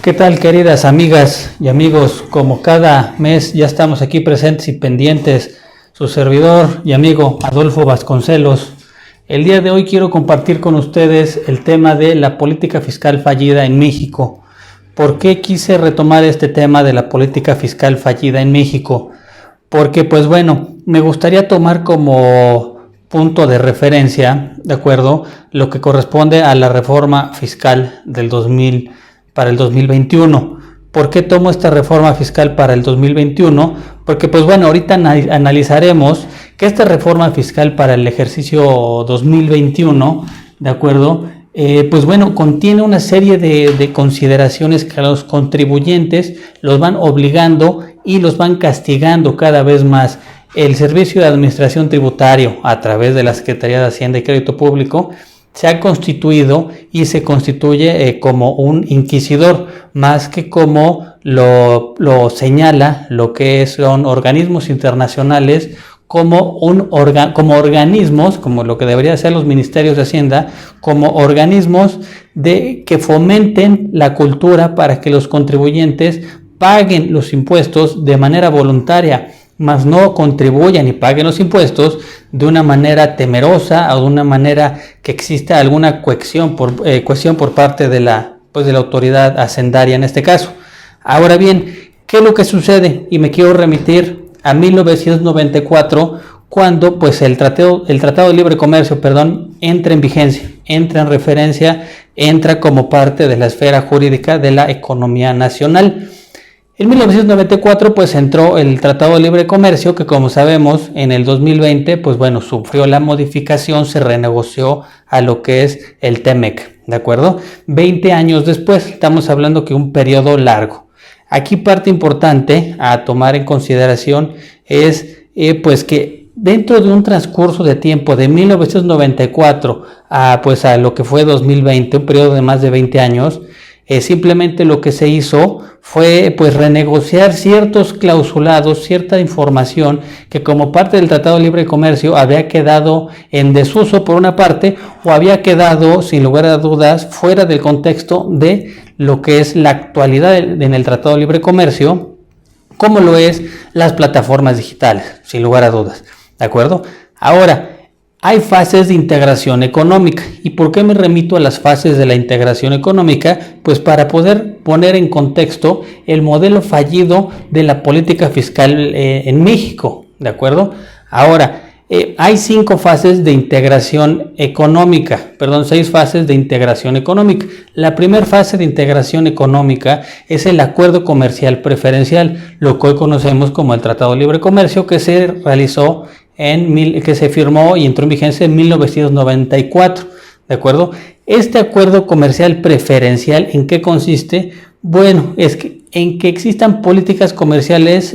¿Qué tal, queridas amigas y amigos? Como cada mes ya estamos aquí presentes y pendientes, su servidor y amigo Adolfo Vasconcelos. El día de hoy quiero compartir con ustedes el tema de la política fiscal fallida en México. ¿Por qué quise retomar este tema de la política fiscal fallida en México? Porque, pues bueno, me gustaría tomar como punto de referencia, ¿de acuerdo?, lo que corresponde a la reforma fiscal del 2000 para el 2021. ¿Por qué tomo esta reforma fiscal para el 2021? Porque, pues bueno, ahorita analizaremos que esta reforma fiscal para el ejercicio 2021, ¿de acuerdo?, pues bueno, contiene una serie de consideraciones que a los contribuyentes los van obligando y los van castigando cada vez más. El Servicio de Administración Tributario, a través de la Secretaría de Hacienda y Crédito Público, se ha constituido y se constituye como un inquisidor, más que como lo señala lo que son organismos internacionales, como organismos, como lo que deberían ser los ministerios de Hacienda, como organismos que fomenten la cultura para que los contribuyentes paguen los impuestos de manera voluntaria, mas no contribuyan y paguen los impuestos de una manera temerosa o de una manera que exista alguna coacción por parte de la autoridad hacendaria en este caso. Ahora bien, ¿qué es lo que sucede? Y me quiero remitir a 1994, cuando pues el Tratado de Libre Comercio, entra en vigencia, entra en referencia, entra como parte de la esfera jurídica de la economía nacional. En 1994 pues entró el Tratado de Libre Comercio, que como sabemos en el 2020 pues bueno, sufrió la modificación, se renegoció a lo que es el TEMEC, ¿de acuerdo? 20 años después, estamos hablando que un periodo largo. Aquí parte importante a tomar en consideración es pues que dentro de un transcurso de tiempo de 1994 a lo que fue 2020, un periodo de más de 20 años, simplemente lo que se hizo fue pues renegociar ciertos clausulados, cierta información que como parte del Tratado de Libre Comercio había quedado en desuso por una parte, o había quedado sin lugar a dudas fuera del contexto de lo que es la actualidad en el Tratado de Libre Comercio, como lo es las plataformas digitales, sin lugar a dudas, ¿de acuerdo? Ahora, hay fases de integración económica. ¿Y por qué me remito a las fases de la integración económica? Pues para poder poner en contexto el modelo fallido de la política fiscal en México, ¿de acuerdo? Ahora, hay 6 fases de integración económica. La primera fase de integración económica es el acuerdo comercial preferencial, lo que hoy conocemos como el Tratado de Libre Comercio, que se realizó que se firmó y entró en vigencia en 1994, ¿de acuerdo? Este acuerdo comercial preferencial, ¿en qué consiste? Bueno, en que existan políticas comerciales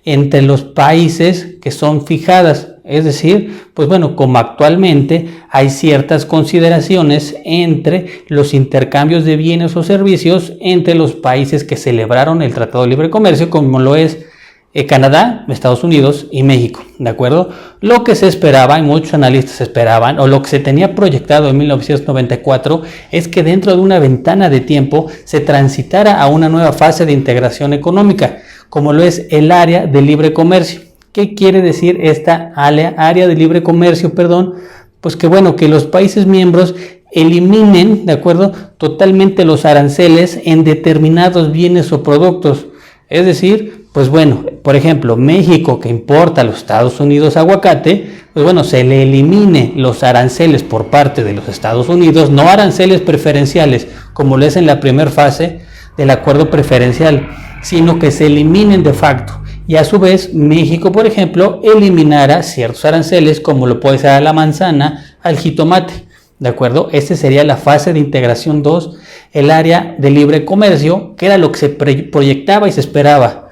entre los países que son fijadas, es decir, pues bueno, como actualmente hay ciertas consideraciones entre los intercambios de bienes o servicios entre los países que celebraron el Tratado de Libre Comercio, como lo es Canadá, Estados Unidos y México, ¿de acuerdo? Lo que se esperaba, y muchos analistas esperaban, o lo que se tenía proyectado en 1994, es que dentro de una ventana de tiempo se transitara a una nueva fase de integración económica, como lo es el área de libre comercio. ¿Qué quiere decir esta área de libre comercio? Pues que bueno, que los países miembros eliminen, ¿de acuerdo?, totalmente los aranceles en determinados bienes o productos. Es decir, pues bueno, por ejemplo, México, que importa a los Estados Unidos aguacate, pues bueno, se le elimine los aranceles por parte de los Estados Unidos, no aranceles preferenciales, como lo es en la primera fase del acuerdo preferencial, sino que se eliminen de facto. Y a su vez, México, por ejemplo, eliminara ciertos aranceles, como lo puede ser a la manzana, al jitomate, ¿de acuerdo? Esta sería la fase de integración 2, el área de libre comercio, que era lo que se proyectaba y se esperaba.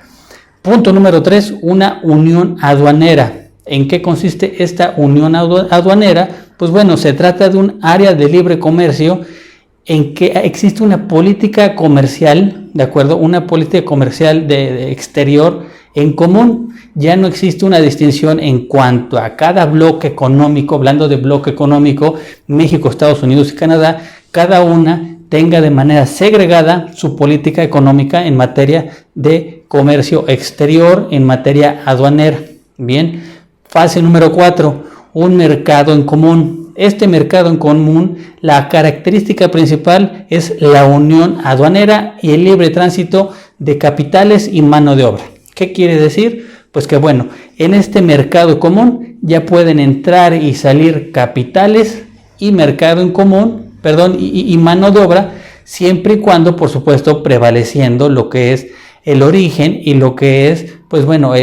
Punto número 3, una unión aduanera. ¿En qué consiste esta unión aduanera? Pues bueno, se trata de un área de libre comercio en que existe una política comercial, ¿de acuerdo? Una política comercial de exterior en común. Ya no existe una distinción en cuanto a cada bloque económico. Hablando de bloque económico, México, Estados Unidos y Canadá, cada una tenga de manera segregada su política económica en materia de comercio exterior, en materia aduanera. Bien, fase número 4, un mercado en común. Este mercado en común, la característica principal es la unión aduanera y el libre tránsito de capitales y mano de obra. ¿Qué quiere decir? Pues que bueno, en este mercado común ya pueden entrar y salir capitales y mercado en común, y mano de obra, siempre y cuando, por supuesto, prevaleciendo lo que es el origen y lo que es, pues bueno,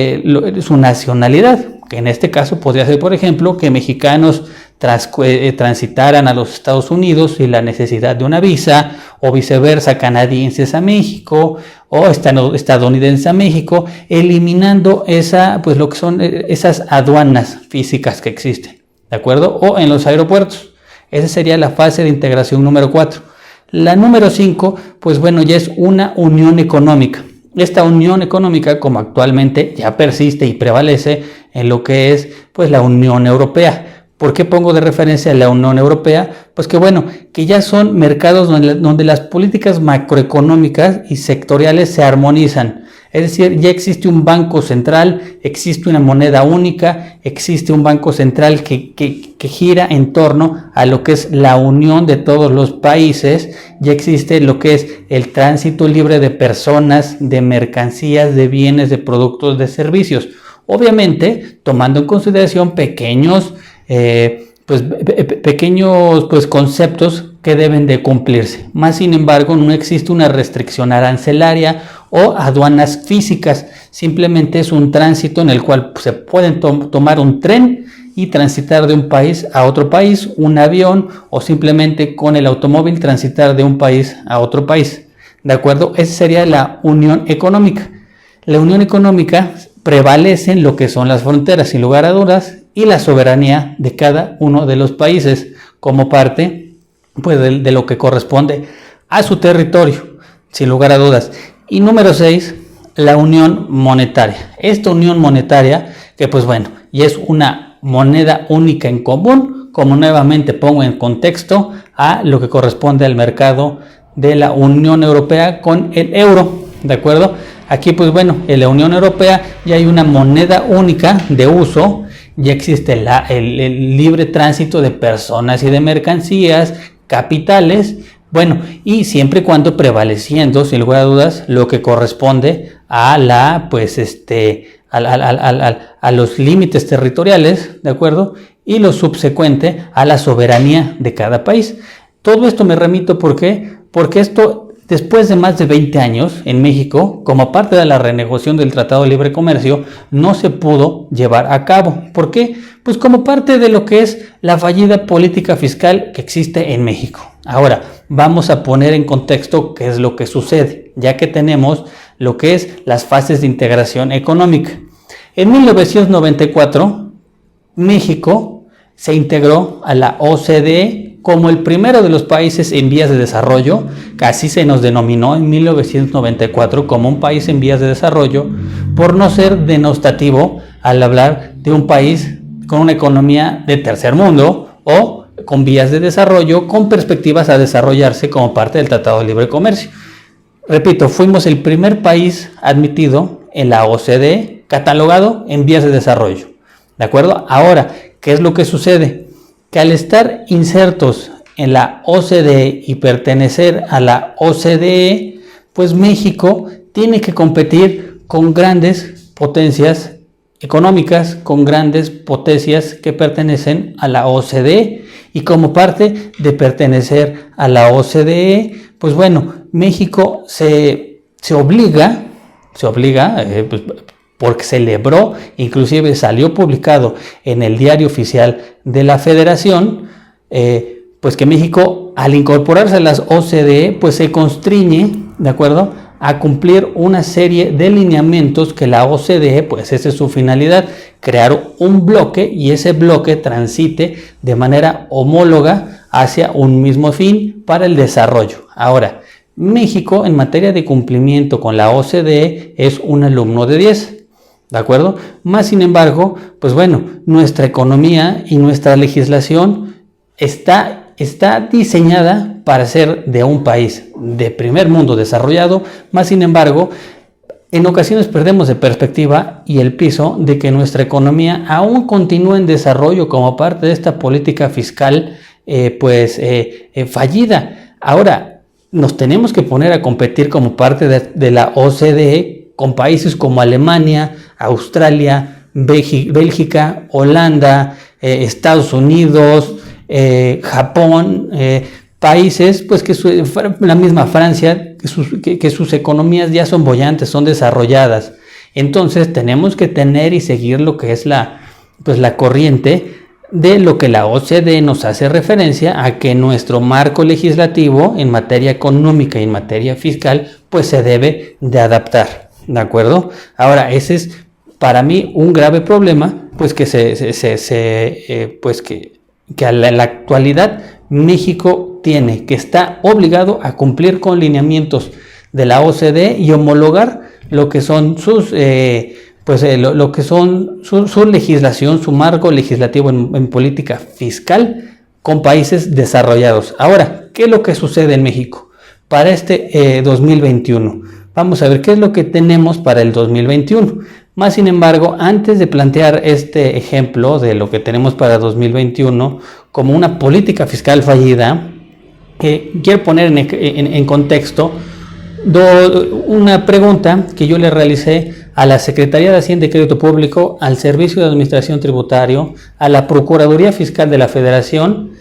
su nacionalidad, que en este caso podría ser, por ejemplo, que mexicanos transitaran a los Estados Unidos sin la necesidad de una visa, o viceversa, canadienses a México o estadounidenses a México, eliminando lo que son esas aduanas físicas que existen, ¿de acuerdo? O en los aeropuertos. Esa sería la fase de integración número 4. La número 5, pues bueno, ya es una unión económica. Esta unión económica, como actualmente ya persiste y prevalece en lo que es pues la Unión Europea. ¿Por qué pongo de referencia a la Unión Europea? Pues que bueno, que ya son mercados donde las políticas macroeconómicas y sectoriales se armonizan. Es decir, ya existe un banco central, existe una moneda única, existe un banco central que gira en torno a lo que es la unión de todos los países, ya existe lo que es el tránsito libre de personas, de mercancías, de bienes, de productos, de servicios. Obviamente, tomando en consideración pequeños conceptos que deben de cumplirse. Más sin embargo, no existe una restricción arancelaria o aduanas físicas. Simplemente es un tránsito en el cual se pueden tomar un tren y transitar de un país a otro país, un avión, o simplemente con el automóvil transitar de un país a otro país. ¿De acuerdo? Esa sería la unión económica. La unión económica prevalece en lo que son las fronteras, sin lugar a dudas, y la soberanía de cada uno de los países como parte pues, de lo que corresponde a su territorio, sin lugar a dudas. Y número 6, la unión monetaria. Esta unión monetaria, que pues bueno, y es una moneda única en común, como nuevamente pongo en contexto a lo que corresponde al mercado de la Unión Europea con el euro, ¿de acuerdo? Aquí pues bueno, en la Unión Europea ya hay una moneda única de uso, ya existe el libre tránsito de personas y de mercancías, capitales, bueno, y siempre y cuando prevaleciendo, sin lugar a dudas, lo que corresponde a a los límites territoriales, ¿de acuerdo? Y lo subsecuente a la soberanía de cada país. Todo esto me remito, ¿por qué? Porque esto, después de más de 20 años en México, como parte de la renegociación del Tratado de Libre Comercio, no se pudo llevar a cabo. ¿Por qué? Pues como parte de lo que es la fallida política fiscal que existe en México. Ahora, vamos a poner en contexto qué es lo que sucede, ya que tenemos lo que es las fases de integración económica. En 1994, México se integró a la OCDE como el primero de los países en vías de desarrollo, que así se nos denominó en 1994 como un país en vías de desarrollo, por no ser denostativo al hablar de un país con una economía de tercer mundo o con vías de desarrollo, con perspectivas a desarrollarse como parte del Tratado de Libre Comercio. Repito, fuimos el primer país admitido en la OCDE, catalogado en vías de desarrollo. ¿De acuerdo? Ahora, ¿qué es lo que sucede? Que al estar insertos en la OCDE y pertenecer a la OCDE, pues México tiene que competir con grandes potencias económicas, con grandes potencias que pertenecen a la OCDE, y como parte de pertenecer a la OCDE, pues bueno, México se obliga, porque celebró, inclusive salió publicado en el Diario Oficial de la Federación, pues que México, al incorporarse a las OCDE, pues se constriñe, ¿de acuerdo?, a cumplir una serie de lineamientos que la OCDE, pues esa es su finalidad, crear un bloque, y ese bloque transite de manera homóloga hacia un mismo fin para el desarrollo. Ahora, México, en materia de cumplimiento con la OCDE, es un alumno de 10, ¿de acuerdo? Más sin embargo, pues bueno, nuestra economía y nuestra legislación está diseñada para ser de un país de primer mundo desarrollado, más sin embargo, en ocasiones perdemos de perspectiva y el piso de que nuestra economía aún continúa en desarrollo como parte de esta política fiscal fallida. Ahora, nos tenemos que poner a competir como parte de la OCDE con países como Alemania, Australia, Bélgica, Holanda, Estados Unidos, Japón, países pues la misma Francia, que sus economías ya son bollantes, son desarrolladas. Entonces tenemos que tener y seguir lo que es la corriente de lo que la OCDE nos hace referencia a que nuestro marco legislativo en materia económica y en materia fiscal pues se debe de adaptar, ¿de acuerdo? Ahora, ese es para mí un grave problema, pues que en la actualidad México que está obligado a cumplir con lineamientos de la OCDE y homologar lo que son su legislación, su marco legislativo en política fiscal con países desarrollados. Ahora, ¿qué es lo que sucede en México para este 2021? Vamos a ver qué es lo que tenemos para el 2021. Más sin embargo, antes de plantear este ejemplo de lo que tenemos para 2021 como una política fiscal fallida, quiero poner en contexto una pregunta que yo le realicé a la Secretaría de Hacienda y Crédito Público, al Servicio de Administración Tributario, a la Procuraduría Fiscal de la Federación,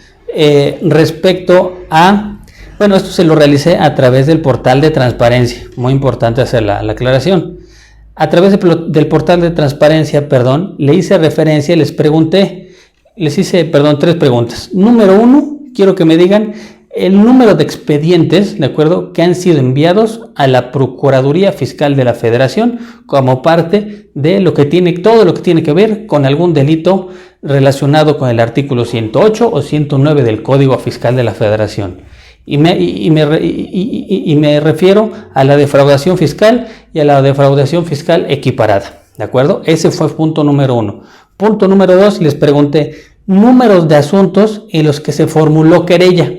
respecto a, esto se lo realicé a través del portal de transparencia, muy importante hacer la aclaración. A través del portal de transparencia, le hice referencia y les hice 3 preguntas. Número 1, quiero que me digan el número de expedientes, ¿de acuerdo?, que han sido enviados a la Procuraduría Fiscal de la Federación como parte de todo lo que tiene que ver con algún delito relacionado con el artículo 108 o 109 del Código Fiscal de la Federación. Y me refiero a la defraudación fiscal y a la defraudación fiscal equiparada, ¿de acuerdo? Ese fue punto número 1. Punto número 2, les pregunté números de asuntos en los que se formuló querella.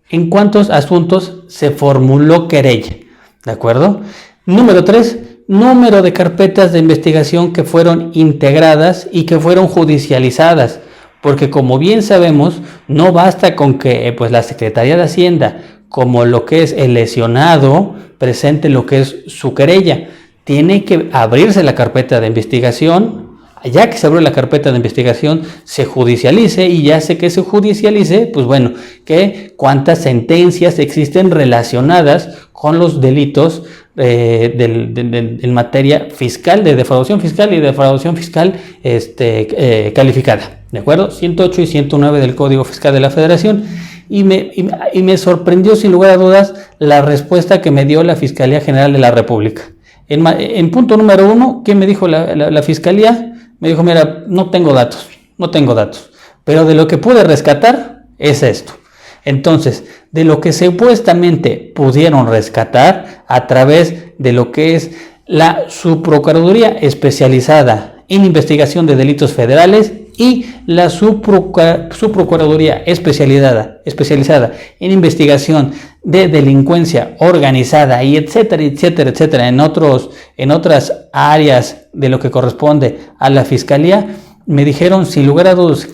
¿En cuántos asuntos se formuló querella? ¿De acuerdo? Número 3, número de carpetas de investigación que fueron integradas y que fueron judicializadas. Porque como bien sabemos, no basta con que la Secretaría de Hacienda, como lo que es el lesionado, presente lo que es su querella. Tiene que abrirse la carpeta de investigación. Ya que se abrió la carpeta de investigación, se judicialice, y ya sé que se judicialice, que cuántas sentencias existen relacionadas con los delitos en materia fiscal, de defraudación fiscal y defraudación fiscal calificada, ¿de acuerdo? 108 y 109 del Código Fiscal de la Federación. Y me sorprendió sin lugar a dudas la respuesta que me dio la Fiscalía General de la República. En punto número 1, ¿qué me dijo la Fiscalía? Me dijo, mira, no tengo datos, pero de lo que pude rescatar es esto. Entonces, de lo que supuestamente pudieron rescatar a través de lo que es la Subprocuraduría especializada en investigación de delitos federales y la Subprocuraduría especializada en investigación de delincuencia organizada y etcétera, en otras áreas de lo que corresponde a la Fiscalía, me dijeron sin lugar a dudas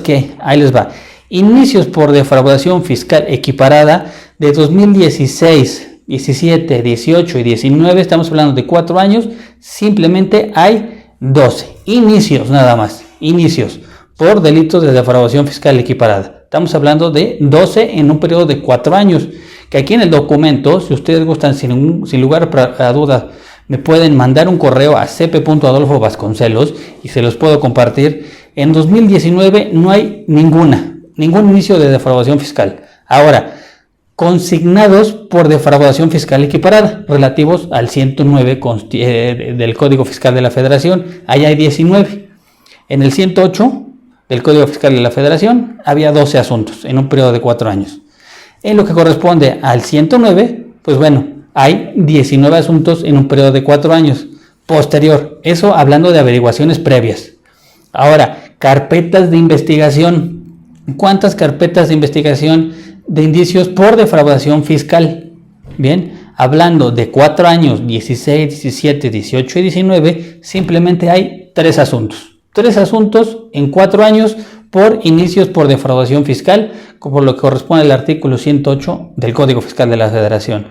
que, ahí les va, inicios por defraudación fiscal equiparada de 2016, 17, 18 y 19, estamos hablando de 4 años, simplemente hay 12 inicios nada más, inicios por delitos de defraudación fiscal equiparada. Estamos hablando de 12 en un periodo de 4 años, que aquí en el documento, si ustedes gustan, sin lugar a dudas, me pueden mandar un correo a cp.adolfovasconcelos y se los puedo compartir. En 2019 no hay ningún inicio de defraudación fiscal. Ahora, consignados por defraudación fiscal equiparada, relativos al 109 del Código Fiscal de la Federación, allá hay 19. En el 108 del Código Fiscal de la Federación había 12 asuntos en un periodo de 4 años. En lo que corresponde al 109, hay 19 asuntos en un periodo de 4 años. Posterior, eso hablando de averiguaciones previas. Ahora, carpetas de investigación. ¿Cuántas carpetas de investigación de indicios por defraudación fiscal. Bien, hablando de 4 años, 16, 17, 18 y 19, simplemente hay 3 asuntos. 3 asuntos en 4 años por indicios por defraudación fiscal, como lo que corresponde al artículo 108 del Código Fiscal de la Federación.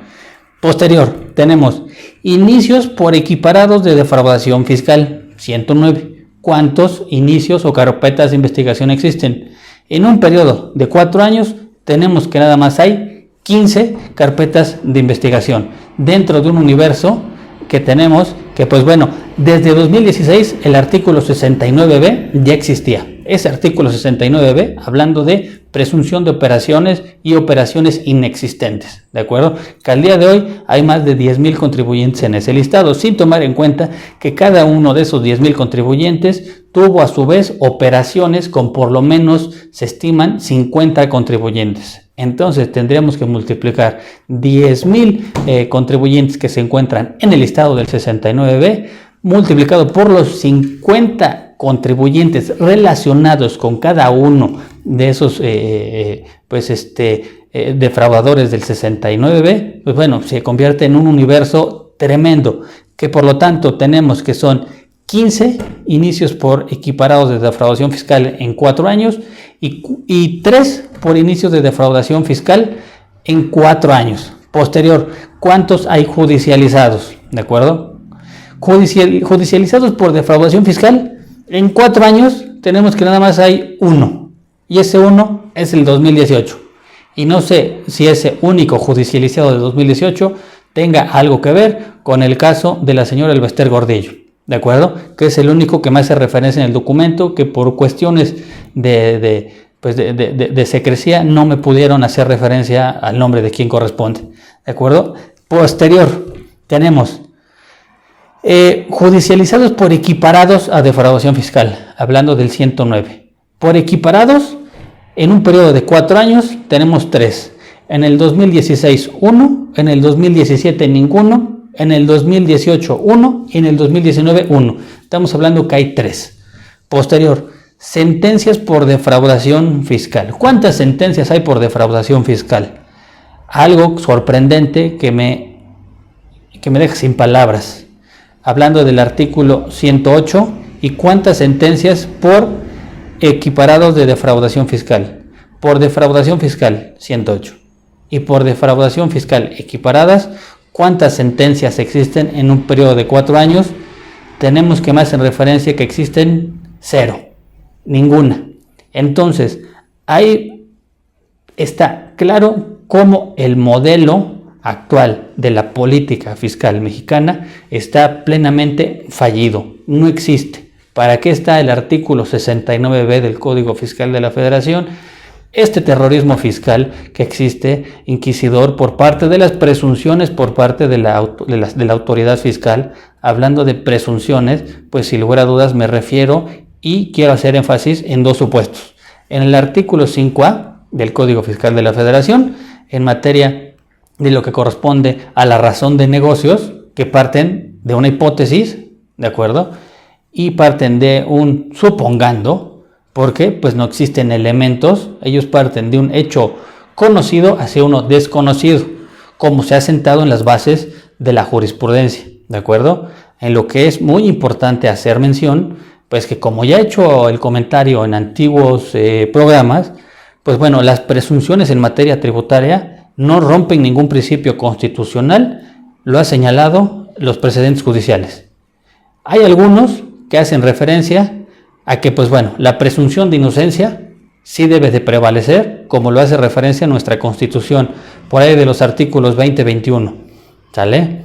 Posterior, tenemos inicios por equiparados de defraudación fiscal, 109. ¿Cuántos inicios o carpetas de investigación existen? En un periodo de 4 años, tenemos que nada más hay 15 carpetas de investigación dentro de un universo que tenemos que, pues bueno, desde 2016 el artículo 69b ya existía. Ese artículo 69b hablando de presunción de operaciones y operaciones inexistentes, ¿de acuerdo? Que al día de hoy hay más de 10,000 contribuyentes en ese listado, sin tomar en cuenta que cada uno de esos 10,000 contribuyentes tuvo a su vez operaciones con por lo menos, se estiman, 50 contribuyentes. Entonces tendríamos que multiplicar 10,000 contribuyentes que se encuentran en el listado del 69b, multiplicado por los 50 contribuyentes relacionados con cada uno de esos defraudadores del 69b, pues bueno, se convierte en un universo tremendo, que por lo tanto tenemos que son 15 inicios por equiparados de defraudación fiscal en 4 años y 3 por inicios de defraudación fiscal en 4 años. Posterior, ¿cuántos hay judicializados? ¿De acuerdo? Judicializados por defraudación fiscal, en 4 años tenemos que nada más hay 1. Y ese 1 es el 2018. Y no sé si ese único judicializado de 2018 tenga algo que ver con el caso de la señora Elbester Gordillo. ¿De acuerdo? Que es el único que me hace referencia en el documento, que por cuestiones de secrecía no me pudieron hacer referencia al nombre de quien corresponde. ¿De acuerdo? Posterior, tenemos judicializados por equiparados a defraudación fiscal, hablando del 109. Por equiparados, en un periodo de 4 años, tenemos 3. En el 2016, 1. En el 2017, ninguno. En el 2018, 1. Y en el 2019, 1. Estamos hablando que hay 3. Posterior, sentencias por defraudación fiscal. ¿Cuántas sentencias hay por defraudación fiscal? Algo sorprendente que me deja sin palabras. Hablando del artículo 108 y cuántas sentencias por equiparados de defraudación fiscal. Por defraudación fiscal, 108. Y por defraudación fiscal equiparadas, ¿cuántas sentencias existen en un periodo de 4 años? Tenemos que más en referencia que existen 0. Ninguna. Entonces, ahí está claro cómo el modelo actual de la política fiscal mexicana está plenamente fallido. No existe. ¿Para qué está el artículo 69b del Código Fiscal de la Federación? Este terrorismo fiscal que existe, inquisidor, por parte de las presunciones, por parte de la autoridad fiscal. Hablando de presunciones, pues sin lugar a dudas me refiero y quiero hacer énfasis en 2 supuestos. En el artículo 5A del Código Fiscal de la Federación, en materia de lo que corresponde a la razón de negocios, que parten de una hipótesis, ¿de acuerdo? Y parten de un supongando, porque pues no existen elementos, ellos parten de un hecho conocido hacia uno desconocido, como se ha sentado en las bases de la jurisprudencia, ¿de acuerdo? En lo que es muy importante hacer mención, pues que como ya he hecho el comentario en antiguos programas, pues bueno, las presunciones en materia tributaria no rompen ningún principio constitucional, lo ha señalado los precedentes judiciales. Hay algunos que hacen referencia a que, pues bueno, la presunción de inocencia sí debe de prevalecer, como lo hace referencia nuestra Constitución, por ahí de los artículos 20 y 21, ¿sale?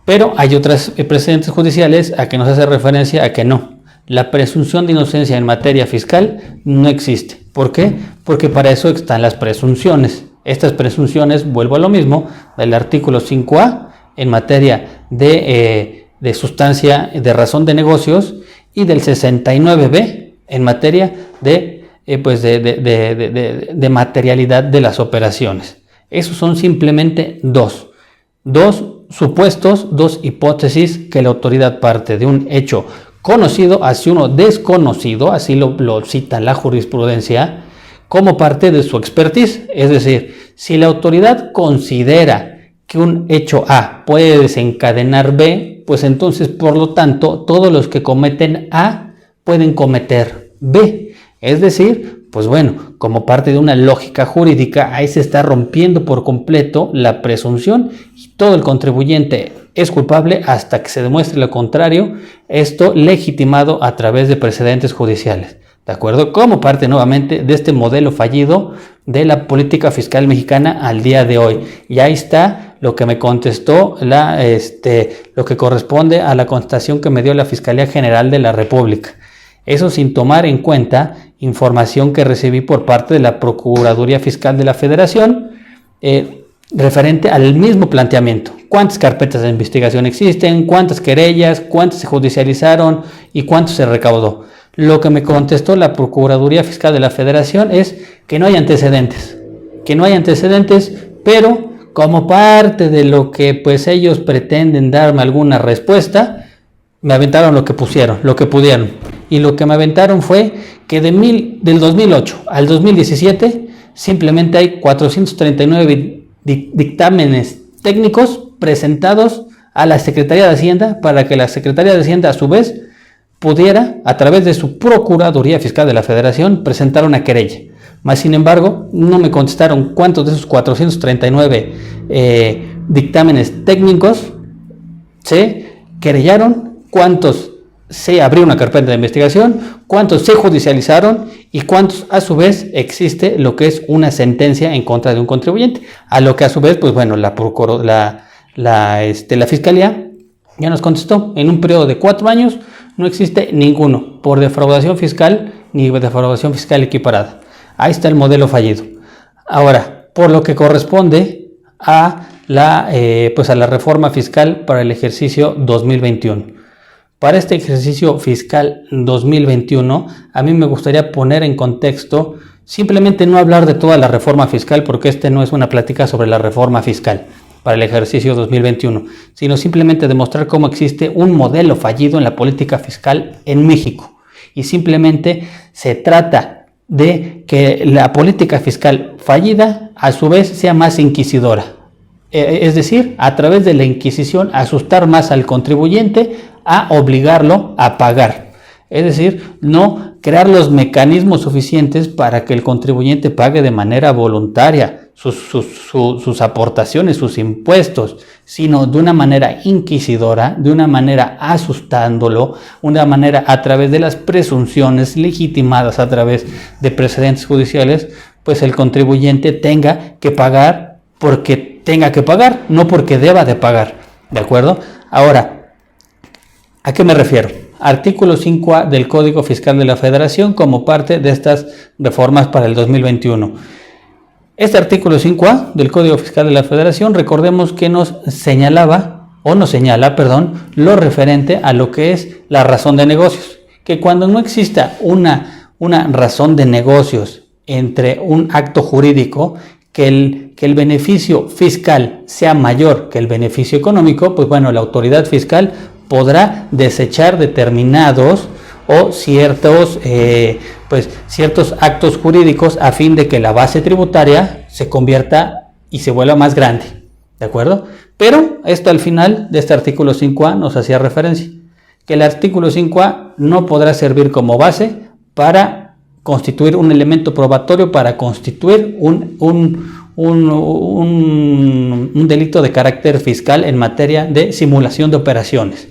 Pero hay otros precedentes judiciales a que nos hace referencia a que no. La presunción de inocencia en materia fiscal no existe. ¿Por qué? Porque para eso están las presunciones. Estas presunciones, vuelvo a lo mismo, del artículo 5A en materia de sustancia de razón de negocios y del 69B en materia de materialidad de las operaciones. Esos son simplemente dos supuestos, 2 hipótesis que la autoridad parte de un hecho conocido hacia uno desconocido, así lo cita la jurisprudencia, como parte de su expertise. Es decir, si la autoridad considera que un hecho A puede desencadenar B, pues entonces, por lo tanto, todos los que cometen A pueden cometer B. Es decir, pues bueno, como parte de una lógica jurídica, ahí se está rompiendo por completo la presunción y todo el contribuyente es culpable hasta que se demuestre lo contrario, esto legitimado a través de precedentes judiciales. ¿De acuerdo? Como parte nuevamente de este modelo fallido de la política fiscal mexicana al día de hoy. Y ahí está lo que me contestó lo que corresponde a la contestación que me dio la Fiscalía General de la República. Eso sin tomar en cuenta información que recibí por parte de la Procuraduría Fiscal de la Federación referente al mismo planteamiento. ¿Cuántas carpetas de investigación existen? ¿Cuántas querellas? ¿Cuántas se judicializaron? ¿Y cuánto se recaudó? Lo que me contestó la Procuraduría Fiscal de la Federación es que no hay antecedentes. Pero como parte de lo que pues ellos pretenden darme alguna respuesta, me aventaron lo que pudieron. Y lo que me aventaron fue que del 2008 al 2017 simplemente hay 439 dictámenes técnicos presentados a la Secretaría de Hacienda para que la Secretaría de Hacienda a su vez pudiera, a través de su Procuraduría Fiscal de la Federación, presentar una querella. Mas, sin embargo, no me contestaron cuántos de esos 439 dictámenes técnicos se querellaron, cuántos se abrió una carpeta de investigación, cuántos se judicializaron y cuántos a su vez existe lo que es una sentencia en contra de un contribuyente. A lo que a su vez, pues bueno, la Fiscalía ya nos contestó, en un periodo de 4 años no existe ninguno por defraudación fiscal ni defraudación fiscal equiparada. Ahí está el modelo fallido. Ahora, por lo que corresponde a la reforma fiscal para el ejercicio 2021. Para este ejercicio fiscal 2021, a mí me gustaría poner en contexto, simplemente no hablar de toda la reforma fiscal, porque no es una plática sobre la reforma fiscal para el ejercicio 2021, sino simplemente demostrar cómo existe un modelo fallido en la política fiscal en México. Y simplemente se trata de que la política fiscal fallida a su vez sea más inquisidora. Es decir, a través de la Inquisición asustar más al contribuyente a obligarlo a pagar. Es decir, no crear los mecanismos suficientes para que el contribuyente pague de manera voluntaria sus aportaciones, sus impuestos, sino de una manera inquisidora, de una manera asustándolo, una manera a través de las presunciones legitimadas a través de precedentes judiciales, pues el contribuyente tenga que pagar porque tenga que pagar, no porque deba de pagar. ¿De acuerdo? Ahora, ¿a qué me refiero? Artículo 5A del Código Fiscal de la Federación como parte de estas reformas para el 2021. Este artículo 5A del Código Fiscal de la Federación, recordemos que nos señala, lo referente a lo que es la razón de negocios. Que cuando no exista una razón de negocios entre un acto jurídico, que el beneficio fiscal sea mayor que el beneficio económico, pues bueno, la autoridad fiscal podrá desechar determinados o ciertos actos jurídicos a fin de que la base tributaria se convierta y se vuelva más grande, ¿de acuerdo? Pero esto al final de este artículo 5A nos hacía referencia, que el artículo 5A no podrá servir como base para constituir un elemento probatorio, para constituir un delito de carácter fiscal en materia de simulación de operaciones,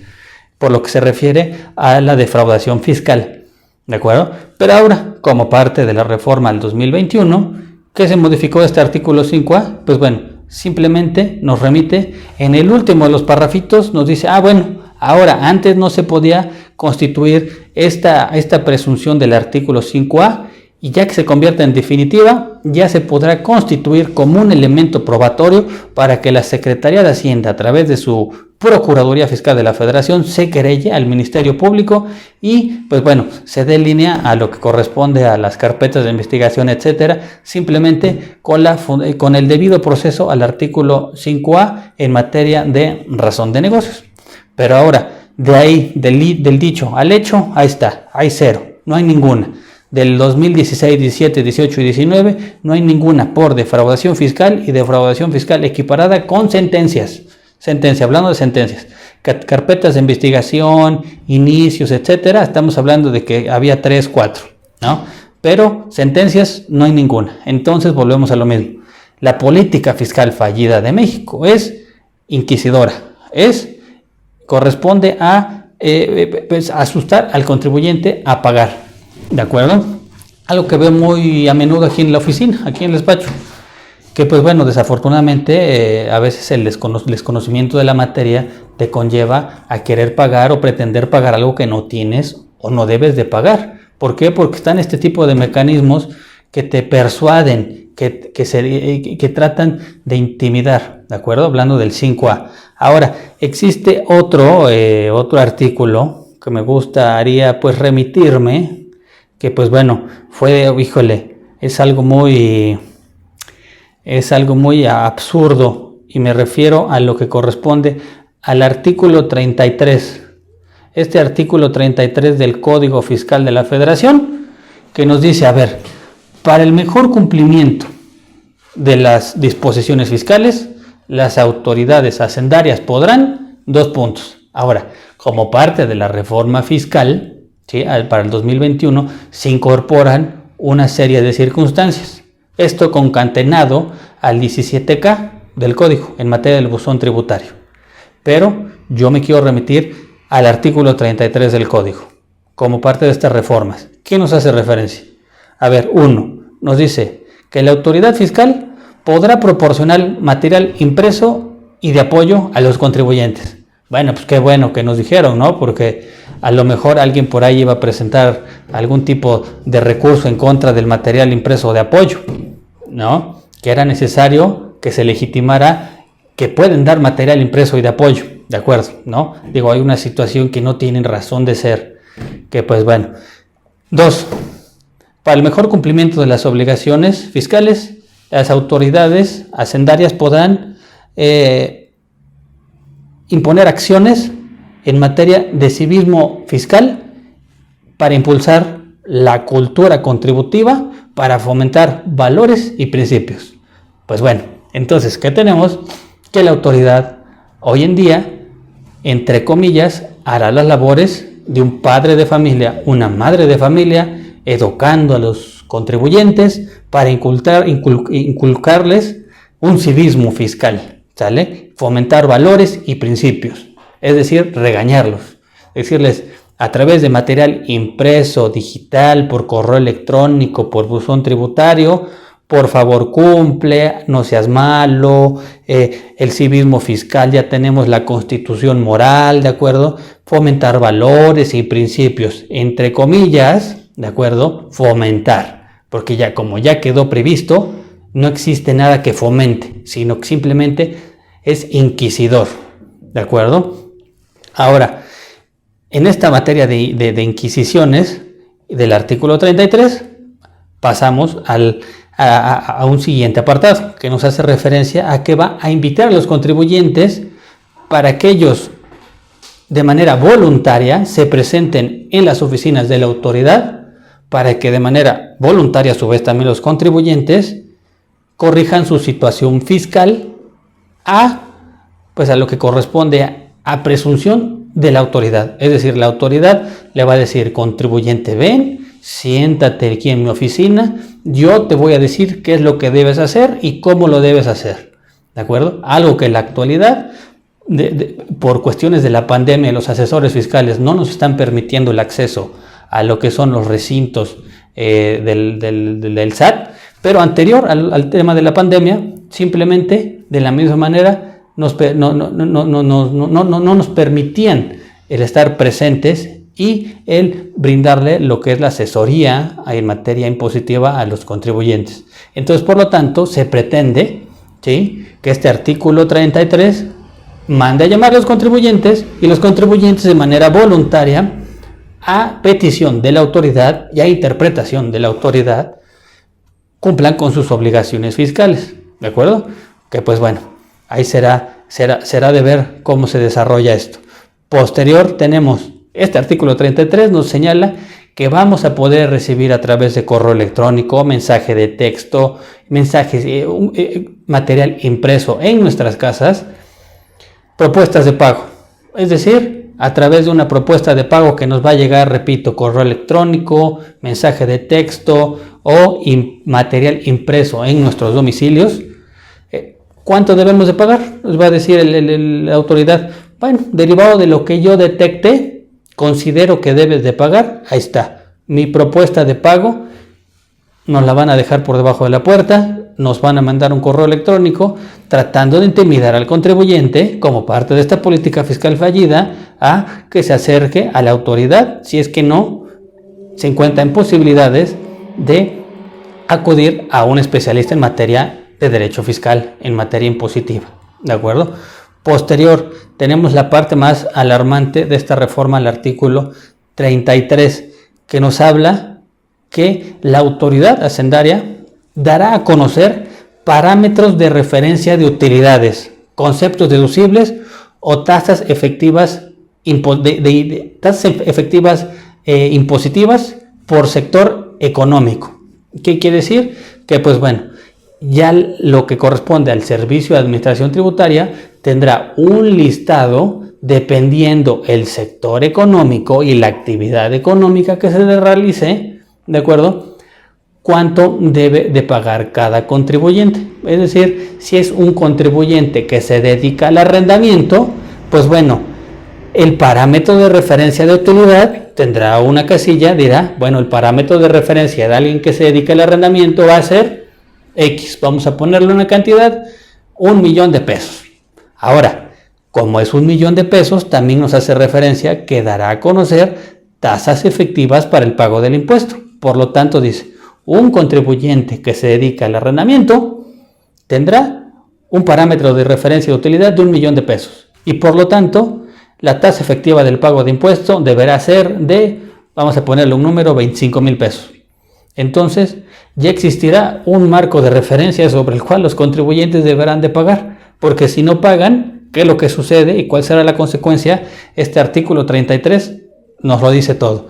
por lo que se refiere a la defraudación fiscal, ¿de acuerdo? Pero ahora, como parte de la reforma del 2021, ¿qué se modificó este artículo 5A? Pues bueno, simplemente nos remite en el último de los parrafitos, nos dice, ahora antes no se podía constituir esta presunción del artículo 5A, y ya que se convierta en definitiva, ya se podrá constituir como un elemento probatorio para que la Secretaría de Hacienda, a través de su Procuraduría Fiscal de la Federación, se querelle al Ministerio Público y, pues bueno, se dé línea a lo que corresponde a las carpetas de investigación, etcétera, simplemente con el debido proceso al artículo 5A en materia de razón de negocios. Pero ahora, de ahí, del dicho al hecho, ahí está, hay cero, no hay ninguna. del 2016, 17, 18 y 19, no hay ninguna por defraudación fiscal y defraudación fiscal equiparada con sentencias. Hablando de sentencias, carpetas de investigación, inicios, etcétera, estamos hablando de que había 3, 4, ¿no? Pero sentencias no hay ninguna. Entonces volvemos a lo mismo. La política fiscal fallida de México es inquisidora, corresponde a asustar al contribuyente a pagar, ¿de acuerdo? Algo que veo muy a menudo aquí en la oficina, aquí en el despacho, que pues bueno, desafortunadamente a veces el desconocimiento de la materia te conlleva a querer pagar o pretender pagar algo que no tienes o no debes de pagar. ¿Por qué? Porque están este tipo de mecanismos que te persuaden, que tratan de intimidar, ¿de acuerdo? Hablando del 5A. Ahora, existe otro artículo que me gustaría pues remitirme, que pues bueno, es algo muy absurdo, y me refiero a lo que corresponde al artículo 33. Este artículo 33 del Código Fiscal de la Federación, que nos dice, a ver, para el mejor cumplimiento de las disposiciones fiscales, las autoridades hacendarias podrán, 2 puntos. Ahora, como parte de la reforma fiscal, ¿sí?, para el 2021, se incorporan una serie de circunstancias. Esto concatenado al 17K del Código en materia del buzón tributario. Pero yo me quiero remitir al artículo 33 del Código, como parte de estas reformas. ¿Qué nos hace referencia? A ver, 1, nos dice que la autoridad fiscal podrá proporcionar material impreso y de apoyo a los contribuyentes. Bueno, pues qué bueno que nos dijeron, ¿no? Porque a lo mejor alguien por ahí iba a presentar algún tipo de recurso en contra del material impreso de apoyo, ¿no? Que era necesario que se legitimara que pueden dar material impreso y de apoyo, ¿de acuerdo? ¿No? Digo, hay una situación que no tienen razón de ser, que pues bueno. 2, para el mejor cumplimiento de las obligaciones fiscales, las autoridades hacendarias podrán imponer acciones en materia de civismo fiscal para impulsar la cultura contributiva, para fomentar valores y principios. Pues bueno, entonces, ¿qué tenemos? Que la autoridad hoy en día, entre comillas, hará las labores de un padre de familia, una madre de familia, educando a los contribuyentes para inculcarles un civismo fiscal, ¿sale? Fomentar valores y principios, es decir, regañarlos, decirles a través de material impreso, digital, por correo electrónico, por buzón tributario, por favor cumple, no seas malo, el civismo fiscal, ya tenemos la constitución moral, ¿de acuerdo? Fomentar valores y principios, entre comillas, ¿de acuerdo? Fomentar, porque ya como ya quedó previsto, no existe nada que fomente, sino que simplemente es inquisidor, ¿de acuerdo? Ahora, en esta materia de inquisiciones del artículo 33, pasamos a un siguiente apartado que nos hace referencia a que va a invitar a los contribuyentes para que ellos de manera voluntaria se presenten en las oficinas de la autoridad, para que de manera voluntaria a su vez también los contribuyentes corrijan su situación fiscal a lo que corresponde a presunción de la autoridad. Es decir, la autoridad le va a decir, contribuyente, ven, siéntate aquí en mi oficina, yo te voy a decir qué es lo que debes hacer y cómo lo debes hacer, ¿de acuerdo? Algo que en la actualidad, por cuestiones de la pandemia, los asesores fiscales no nos están permitiendo el acceso a lo que son los recintos del SAT, pero anterior al tema de la pandemia, simplemente de la misma manera no nos permitían el estar presentes y el brindarle lo que es la asesoría en materia impositiva a los contribuyentes. Entonces, por lo tanto, se pretende, ¿sí?, que este artículo 33 mande a llamar a los contribuyentes y los contribuyentes de manera voluntaria, a petición de la autoridad y a interpretación de la autoridad, cumplan con sus obligaciones fiscales, ¿de acuerdo? Que pues bueno, ahí será de ver cómo se desarrolla esto. Posterior tenemos este artículo 33, nos señala que vamos a poder recibir a través de correo electrónico, mensaje de texto, mensajes, material impreso en nuestras casas, propuestas de pago. Es decir, a través de una propuesta de pago que nos va a llegar, repito, correo electrónico, mensaje de texto o material impreso en nuestros domicilios. ¿Cuánto debemos de pagar? Nos va a decir la autoridad. Bueno, derivado de lo que yo detecté, considero que debes de pagar. Ahí está. Mi propuesta de pago nos la van a dejar por debajo de la puerta. Nos van a mandar un correo electrónico tratando de intimidar al contribuyente como parte de esta política fiscal fallida a que se acerque a la autoridad si es que no se encuentra en posibilidades de acudir a un especialista en materia de derecho fiscal, en materia impositiva. ¿De acuerdo? Posterior, tenemos la parte más alarmante de esta reforma al artículo 33, que nos habla que la autoridad hacendaria dará a conocer parámetros de referencia de utilidades, conceptos deducibles o tasas efectivas, impositivas por sector económico. ¿Qué quiere decir? Que pues bueno, ya lo que corresponde al Servicio de Administración Tributaria tendrá un listado dependiendo el sector económico y la actividad económica que se realice, ¿de acuerdo? Cuánto debe de pagar cada contribuyente. Es decir, si es un contribuyente que se dedica al arrendamiento, pues bueno, el parámetro de referencia de utilidad tendrá una casilla, dirá, bueno, el parámetro de referencia de alguien que se dedica al arrendamiento va a ser X. Vamos a ponerle una cantidad, 1,000,000 de pesos. Ahora, como es 1,000,000 de pesos, también nos hace referencia que dará a conocer tasas efectivas para el pago del impuesto. Por lo tanto, dice, un contribuyente que se dedica al arrendamiento tendrá un parámetro de referencia de utilidad de 1,000,000 de pesos. Y por lo tanto, la tasa efectiva del pago de impuesto deberá ser de, vamos a ponerle un número, 25,000 pesos. Entonces, ya existirá un marco de referencia sobre el cual los contribuyentes deberán de pagar. Porque si no pagan, ¿qué es lo que sucede y cuál será la consecuencia? Este artículo 33 nos lo dice todo.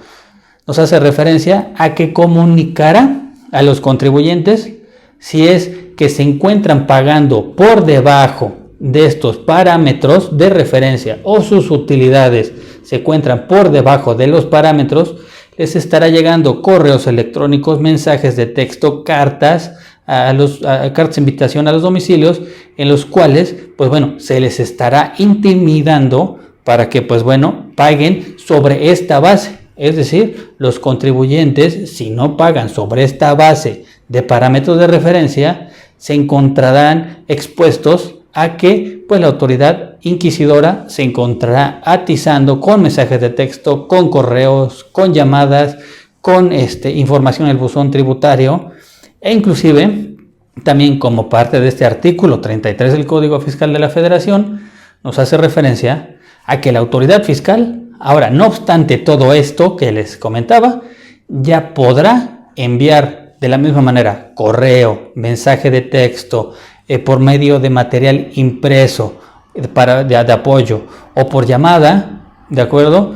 Nos hace referencia a que comunicará a los contribuyentes si es que se encuentran pagando por debajo de estos parámetros de referencia o sus utilidades se encuentran por debajo de los parámetros, les estará llegando correos electrónicos, mensajes de texto, cartas de invitación a los domicilios, en los cuales, pues bueno, se les estará intimidando para que, pues bueno, paguen sobre esta base. Es decir, los contribuyentes, si no pagan sobre esta base de parámetros de referencia, se encontrarán expuestos a que pues, la autoridad inquisidora se encontrará atizando con mensajes de texto, con correos, con llamadas, con información en el buzón tributario e inclusive también como parte de este artículo 33 del Código Fiscal de la Federación nos hace referencia a que la autoridad fiscal, ahora no obstante todo esto que les comentaba, ya podrá enviar de la misma manera correo, mensaje de texto, por medio de material impreso de apoyo o por llamada, ¿de acuerdo?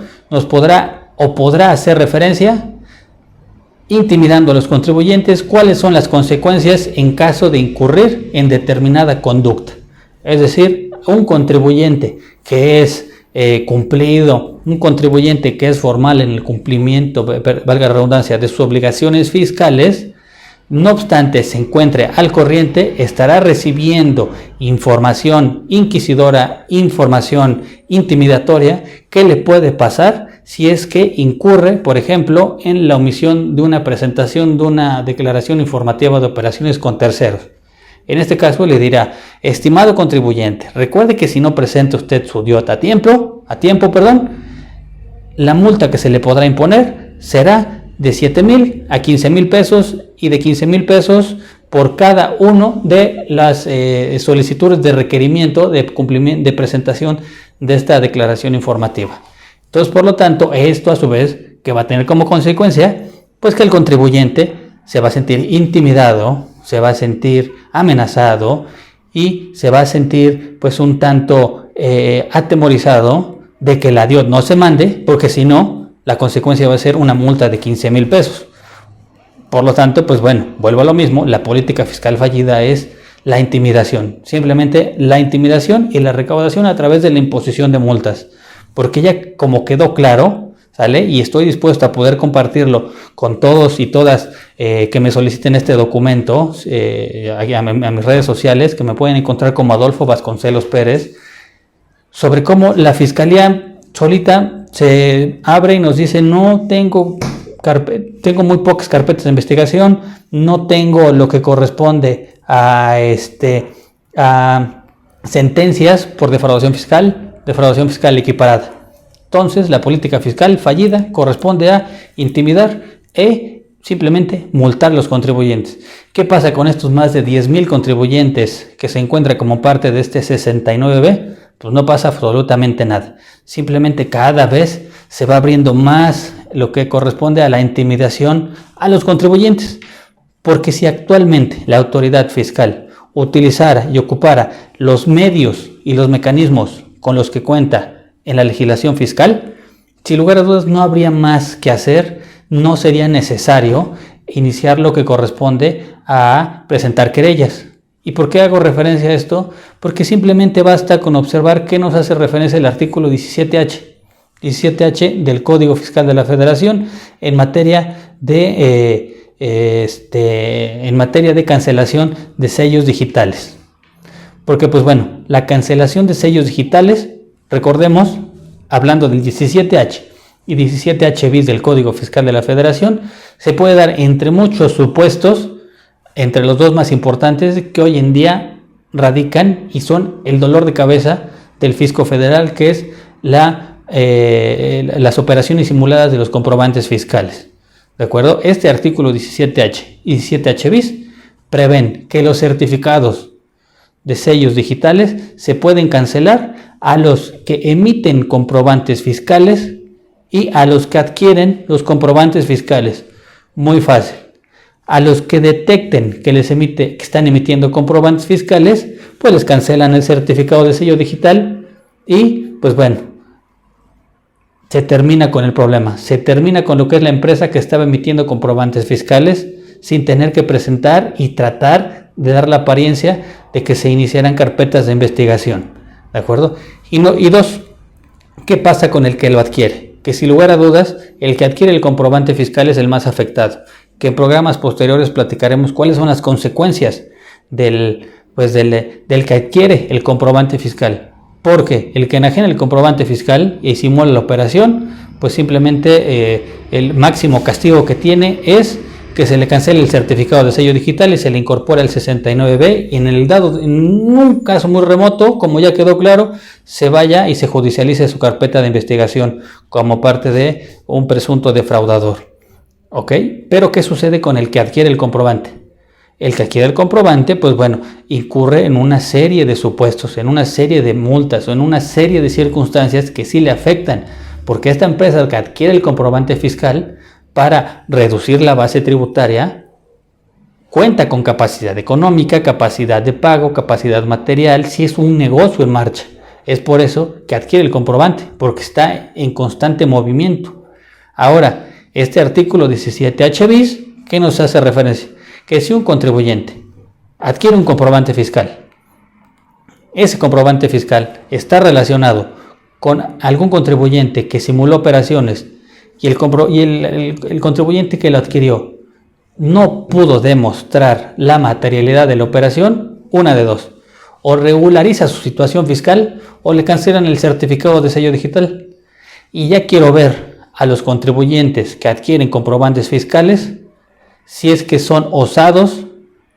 Podrá hacer referencia intimidando a los contribuyentes cuáles son las consecuencias en caso de incurrir en determinada conducta. Es decir, un contribuyente que es cumplido, un contribuyente que es formal en el cumplimiento, valga la redundancia, de sus obligaciones fiscales, no obstante se encuentre al corriente, estará recibiendo información inquisidora, información intimidatoria que le puede pasar si es que incurre, por ejemplo, en la omisión de una presentación de una declaración informativa de operaciones con terceros. En este caso le dirá, estimado contribuyente, recuerde que si no presenta usted su DIOT a tiempo, la multa que se le podrá imponer será de 7,000 a 15,000 pesos y de 15,000 pesos por cada uno de las solicitudes de requerimiento de cumplimiento de presentación de esta declaración informativa. Entonces, por lo tanto, esto a su vez que va a tener como consecuencia, pues que el contribuyente se va a sentir intimidado, se va a sentir amenazado y se va a sentir pues un tanto atemorizado de que la DIOT no se mande, porque si no, la consecuencia va a ser una multa de 15,000 pesos. Por lo tanto, pues bueno, vuelvo a lo mismo, la política fiscal fallida es la intimidación, simplemente la intimidación y la recaudación a través de la imposición de multas, porque ya como quedó claro, ¿sale? Y estoy dispuesto a poder compartirlo con todos y todas que me soliciten este documento a mis redes sociales, que me pueden encontrar como Adolfo Vasconcelos Pérez, sobre cómo la Fiscalía solita se abre y nos dice: no tengo muy pocas carpetas de investigación, no tengo lo que corresponde a sentencias por defraudación fiscal equiparada. Entonces, la política fiscal fallida corresponde a intimidar simplemente multar a los contribuyentes. ¿Qué pasa con estos más de 10,000 contribuyentes que se encuentran como parte de este 69B? Pues no pasa absolutamente nada. Simplemente cada vez se va abriendo más lo que corresponde a la intimidación a los contribuyentes. Porque si actualmente la autoridad fiscal utilizara y ocupara los medios y los mecanismos con los que cuenta en la legislación fiscal, sin lugar a dudas no habría más que hacer, no sería necesario iniciar lo que corresponde a presentar querellas. ¿Y por qué hago referencia a esto? Porque simplemente basta con observar qué nos hace referencia el artículo 17H del Código Fiscal de la Federación en materia de cancelación de sellos digitales. Porque pues bueno, la cancelación de sellos digitales, recordemos, hablando del 17H y 17H bis del Código Fiscal de la Federación, se puede dar entre muchos supuestos, entre los dos más importantes que hoy en día radican y son el dolor de cabeza del fisco federal, que es las operaciones simuladas de los comprobantes fiscales. ¿De acuerdo? Este artículo 17H y 17H bis prevén que los certificados de sellos digitales se pueden cancelar a los que emiten comprobantes fiscales y a los que adquieren los comprobantes fiscales. Muy fácil. A los que detecten que que están emitiendo comprobantes fiscales, pues les cancelan el certificado de sello digital y pues bueno, se termina con el problema, se termina con lo que es la empresa que estaba emitiendo comprobantes fiscales sin tener que presentar y tratar de dar la apariencia de que se iniciaran carpetas de investigación, ¿de acuerdo? Y dos, ¿qué pasa con el que lo adquiere? Que sin lugar a dudas, el que adquiere el comprobante fiscal es el más afectado, que en programas posteriores platicaremos cuáles son las consecuencias del que adquiere el comprobante fiscal. Porque el que enajena el comprobante fiscal y simula la operación, pues simplemente el máximo castigo que tiene es que se le cancele el certificado de sello digital y se le incorpora el 69B, y en un caso muy remoto, como ya quedó claro, se vaya y se judicialice su carpeta de investigación como parte de un presunto defraudador. ¿Ok? Pero ¿qué sucede con el que adquiere el comprobante? El que adquiere el comprobante, pues bueno, incurre en una serie de supuestos, en una serie de multas o en una serie de circunstancias que sí le afectan, porque esta empresa que adquiere el comprobante fiscal, para reducir la base tributaria, cuenta con capacidad económica, capacidad de pago, capacidad material, si es un negocio en marcha. Es por eso que adquiere el comprobante, porque está en constante movimiento. Ahora, este artículo 17H bis, ¿qué nos hace referencia? Que si un contribuyente adquiere un comprobante fiscal, ese comprobante fiscal está relacionado con algún contribuyente que simuló operaciones y el contribuyente que lo adquirió no pudo demostrar la materialidad de la operación, una de dos: o regulariza su situación fiscal o le cancelan el certificado de sello digital. Y ya quiero ver a los contribuyentes que adquieren comprobantes fiscales si es que son osados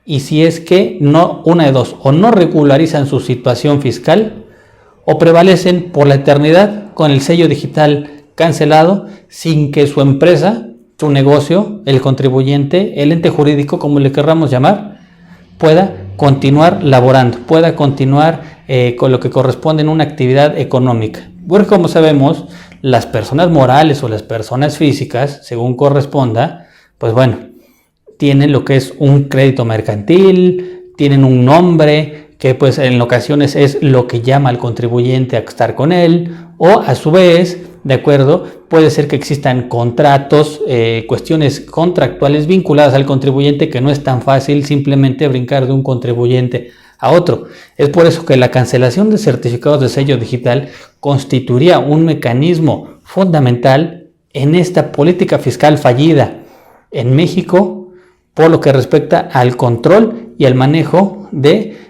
y si es que no, una de dos: o no regularizan su situación fiscal o prevalecen por la eternidad con el sello digital cancelado sin que su empresa, su negocio, el contribuyente, el ente jurídico, como le querramos llamar, pueda continuar laborando, pueda continuar con lo que corresponde en una actividad económica. Porque como sabemos, las personas morales o las personas físicas, según corresponda, pues bueno, tienen lo que es un crédito mercantil, tienen un nombre que pues en ocasiones es lo que llama al contribuyente a estar con él, o a su vez, de acuerdo, puede ser que existan contratos, cuestiones contractuales vinculadas al contribuyente que no es tan fácil simplemente brincar de un contribuyente a otro. Es por eso que la cancelación de certificados de sello digital constituiría un mecanismo fundamental en esta política fiscal fallida en México por lo que respecta al control y al manejo de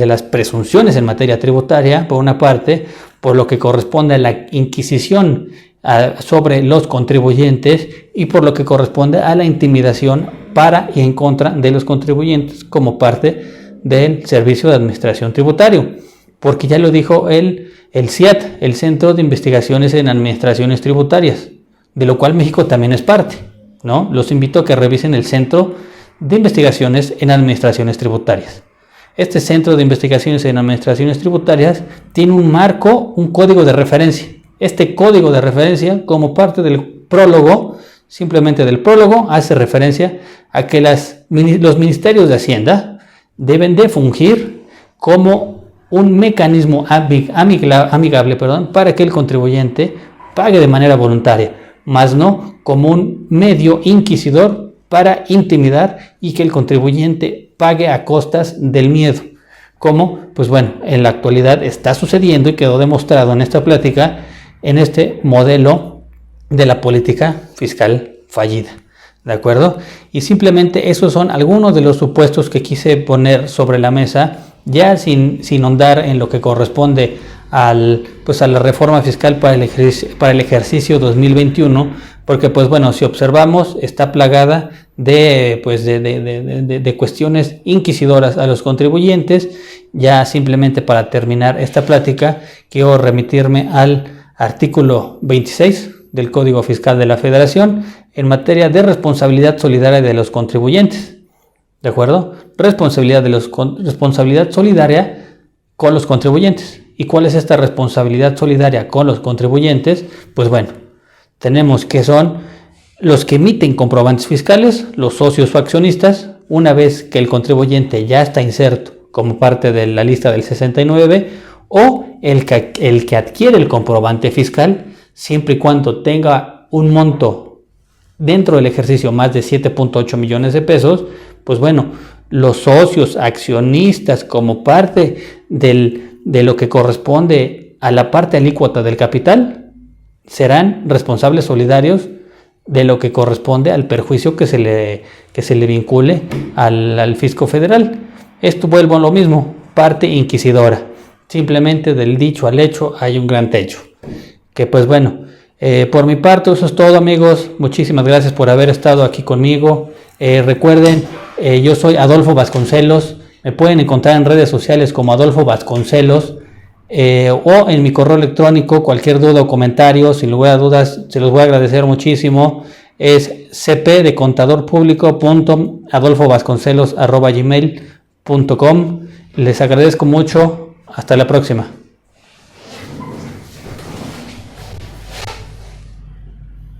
las presunciones en materia tributaria, por una parte, por lo que corresponde a la inquisición sobre los contribuyentes y por lo que corresponde a la intimidación para y en contra de los contribuyentes como parte del Servicio de Administración Tributario. Porque ya lo dijo el CIAT, el Centro de Investigaciones en Administraciones Tributarias, de lo cual México también es parte, ¿no? Los invito a que revisen el Centro de Investigaciones en Administraciones Tributarias. Este Centro de Investigaciones en Administraciones Tributarias tiene un marco, un código de referencia. Este código de referencia, como parte del prólogo, simplemente del prólogo, hace referencia a que los ministerios de Hacienda deben de fungir como un mecanismo amigable para que el contribuyente pague de manera voluntaria, más no como un medio inquisidor para intimidar y que el contribuyente pague a costas del miedo, como en la actualidad está sucediendo y quedó demostrado en esta plática, en este modelo de la política fiscal fallida, ¿de acuerdo? Y simplemente esos son algunos de los supuestos que quise poner sobre la mesa, ya sin ahondar en lo que corresponde a la reforma fiscal para el ejercicio 2021, porque si observamos está plagada de cuestiones inquisidoras a los contribuyentes. Ya simplemente para terminar esta plática quiero remitirme al artículo 26 del Código Fiscal de la Federación en materia de responsabilidad solidaria de los contribuyentes, ¿de acuerdo? Responsabilidad solidaria con los contribuyentes. ¿Y cuál es esta responsabilidad solidaria con los contribuyentes? Tenemos que son los que emiten comprobantes fiscales, los socios o accionistas, una vez que el contribuyente ya está inserto como parte de la lista del 69, o el que adquiere el comprobante fiscal, siempre y cuando tenga un monto dentro del ejercicio más de 7.8 millones de pesos, los socios, accionistas, como parte de lo que corresponde a la parte alícuota del capital, serán responsables solidarios de lo que corresponde al perjuicio que se le vincule al fisco federal. Esto vuelvo a lo mismo, parte inquisidora. Simplemente del dicho al hecho hay un gran trecho. Por mi parte eso es todo, amigos. Muchísimas gracias por haber estado aquí conmigo. Recuerden, yo soy Adolfo Vasconcelos. Me pueden encontrar en redes sociales como Adolfo Vasconcelos. O en mi correo electrónico, cualquier duda o comentario, sin lugar a dudas, se los voy a agradecer muchísimo. Es cpdecontadorpublico.adolfovasconcelos@gmail.com. Les agradezco mucho. Hasta la próxima.